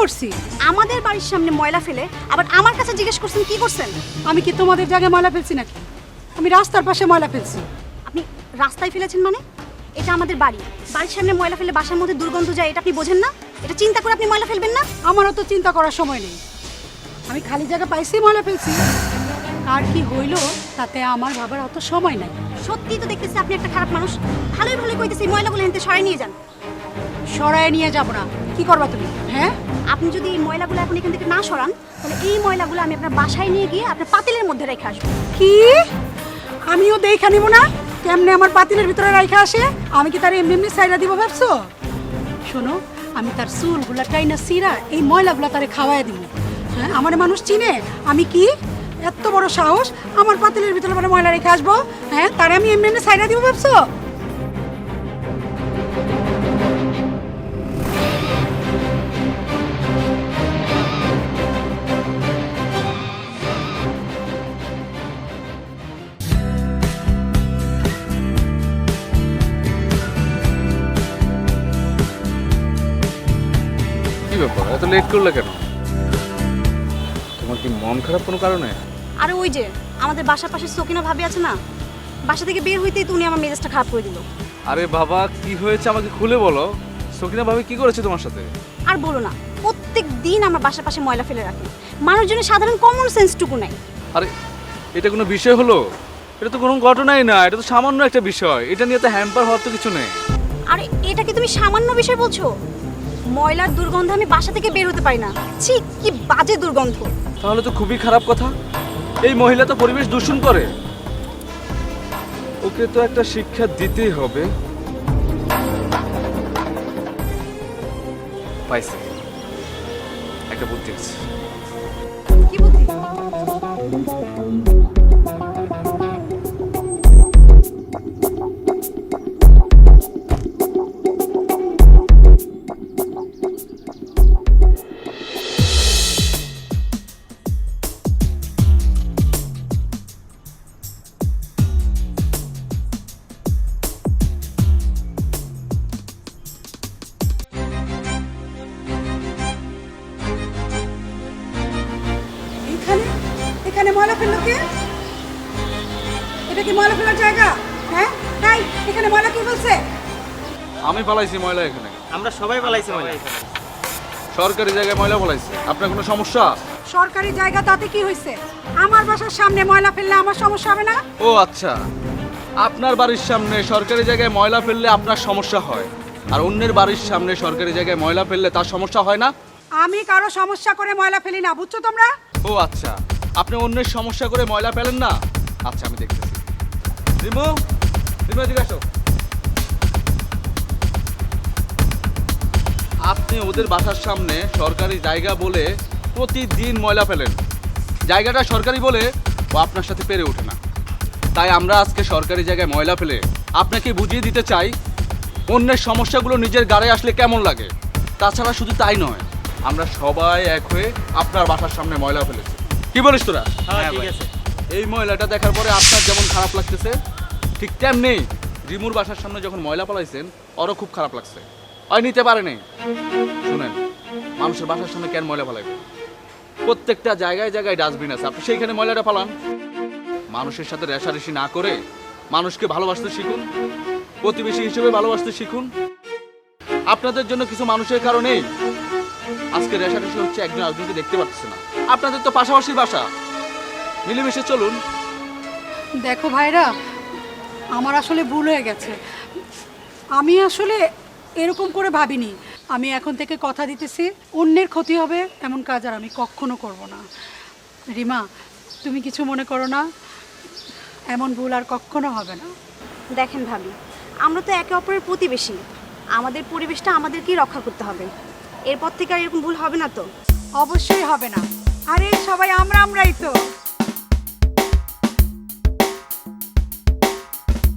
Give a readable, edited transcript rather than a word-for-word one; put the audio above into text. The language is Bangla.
করছি? আমাদের বাড়ির সামনে ময়লা ফেলে আবার আমার কাছে জিজ্ঞেস করছেন কি করছেন? আমি কি তোমাদের জায়গায় ময়লা ফেলছি নাকি? আমি রাস্তার পাশে ময়লা ফেলছি। আপনি রাস্তায় ফেলেছেন মানে? এটা আমাদের বাড়ি, বাড়ির সামনে ময়লা ফেলে বাসার মধ্যে দুর্গন্ধ যায়, এটা আপনি বোঝেন না? এটা চিন্তা করে আপনি ময়লা ফেলবেন না? আমারও তো চিন্তা করার সময় নেই। আমি খালি জায়গা পাইছি ময়লা ফেলছি। কার কি হইলো তাতে আমার ভাবার অত সময় নাই। সত্যি তো দেখতেছি আপনি একটা খারাপ মানুষ। ভালোই ভালোই কইতেছি ময়লাগুলো হেনতে সরাই নিয়ে যান। সরায় নিয়ে যাব না, কি করবা তুমি? হ্যাঁ, আপনি যদি এই ময়লাগুলো এখন এখান থেকে না সরান তাহলে এই ময়লাগুলো আমি আপনার বাসায় নিয়ে গিয়ে আপনার পাতিলের মধ্যে রেখে আসবো। কি? আমিও দেখা নিব না? কেমনে আমার পাতিলের ভিতরে রাইখা আসে? আমি কি তার এমনি এমনি সাইরা দিব ভাবছো? শোনো, আমি তার চুলগুলা টাইনা সিরা এই ময়লাগুলা তারে খাওয়াই দিব। হ্যাঁ, আমার মানুষ চিনে? আমি কি এত বড় সাহস আমার পাতিলের ভিতরে মানে ময়লা রেখে আসবো? হ্যাঁ, তারে আমি এমনি এমনি সাইরা দিব ভাবছো? কি ব্যাপার, এত লেট করলে কেন? তোমার কি মন খারাপ কোনো কারণে? আরে ওই যে আমাদের বাসার পাশে সকিনা ভাবি আছে না, বাসা থেকে বের হইতেই তো উনি আমার মেজাজটা খারাপ করে দিল। আরে বাবা, কি হয়েছে আমাকে খুলে বলো। সকিনা ভাবি কি করেছে তোমার সাথে? আর বলো না, প্রত্যেক দিন আমার বাসার পাশে ময়লা ফেলে রাখে। মানুষজনের সাধারণ কমন সেন্সটুকু নাই। আরে এটা কোনো বিষয় হলো? এটা তো কোনো ঘটনাই না, এটা তো সামান্য একটা বিষয়। এটা নিয়ে তো হ্যাম্পার হওয়ার তো কিছু নেই। আরে এটা কি তুমি সামান্য বিষয় বলছো? ময়লার দুর্গন্ধ আমি বাসা থেকে বের হতে পারি না। ছি, কি বাজে দুর্গন্ধ। তাহলে তো খুবই খারাপ কথা। এই মহিলা তো পরিবেশ দূষণ করে। ওকে তো একটা শিক্ষা দিতেই হবে। পাইছি, একটা বুদ্ধি আছে। কি বুদ্ধি? এখানে এখানে ময়লা ফেললো কে? এটা কি ময়লা ফেলার জায়গা? হ্যাঁ, তাই এখানে ময়লা কি বলছে? আমি পালাইছি ময়লা এখানে। আমরা সবাই পালাইছি ময়লা। সরকারি জায়গায় ময়লা পালাইছি। আপনার কোনো সমস্যা? সরকারি জায়গা তাতে কি হয়েছে? আমার বাসার সামনে ময়লা ফেললে আমার সমস্যা হবে না? ও আচ্ছা, আপনার বাড়ির সামনে সরকারি জায়গায় ময়লা ফেললে আপনার সমস্যা হয়, আর অন্যের বাড়ির সামনে সরকারি জায়গায় ময়লা ফেললে তার সমস্যা হয় না? আমি কারো সমস্যা করে ময়লা ফেলি না, বুঝছো তোমরা? ও আচ্ছা, আপনি অন্যের সমস্যা করে ময়লা ফেলেন না? আচ্ছা, আমি দেখতেছি। রিমু, রিমু এদিকে আসো। আপনি ওদের বাসার সামনে সরকারি জায়গা বলে প্রতিদিন ময়লা ফেলেন। জায়গাটা সরকারি বলে ও আপনার সাথে পেরে ওঠে না। তাই আমরা আজকে সরকারি জায়গায় ময়লা ফেলে আপনাকে বুঝিয়ে দিতে চাই অন্যের সমস্যাগুলো নিজের গাড়ে আসলে কেমন লাগে। তাছাড়া শুধু তাই নয়, আমরা সবাই এক হয়ে আপনার বাসার সামনে ময়লা ফেলেছি। কি বলিস তোরা? হ্যাঁ ঠিক আছে। এই ময়লাটা দেখার পরে আপনার যেমন খারাপ লাগতেছে, ঠিক তেমনি রিমুর বাসার সামনে যখন ময়লা পালাইছেন ওরও খুব খারাপ লাগছে। হয় নিতে পারেনি। শুনেন, মানুষের বাসার সামনে কেন ময়লা ফালাইবে? প্রত্যেকটা জায়গায় জায়গায় ডাস্টবিন আছে, আপনি সেইখানে ময়লাটা ফালান। মানুষের সাথে রেষারেষি না করে মানুষকে ভালোবাসতে শিখুন, প্রতিবেশী হিসেবে ভালোবাসতে শিখুন। আপনাদের জন্য কিছু মানুষের কারণেই আজকে রেষারেষি হচ্ছে, একজন আরেকজনকে দেখতে পাচ্ছে না। আপনাদের তো পাশাপাশি বাসা, মিলেমিশে চলুন। দেখো ভাইরা, আমার আসলে ভুল হয়ে গেছে। আমি আসলে এরকম করে ভাবিনি। আমি এখন থেকে কথা দিতেছি, অন্যের ক্ষতি হবে এমন কাজ আর আমি কখনো করব না। রিমা, তুমি কিছু মনে করো না, এমন ভুল আর কখনো হবে না। দেখেন ভাবি, আমরা তো একে অপরের প্রতিবেশী। আমাদের পরিবেশটা আমাদেরকেই রক্ষা করতে হবে। এরপর থেকে আর এরকম ভুল হবে না তো? অবশ্যই হবে না। আরে সবাই আমরাই তো।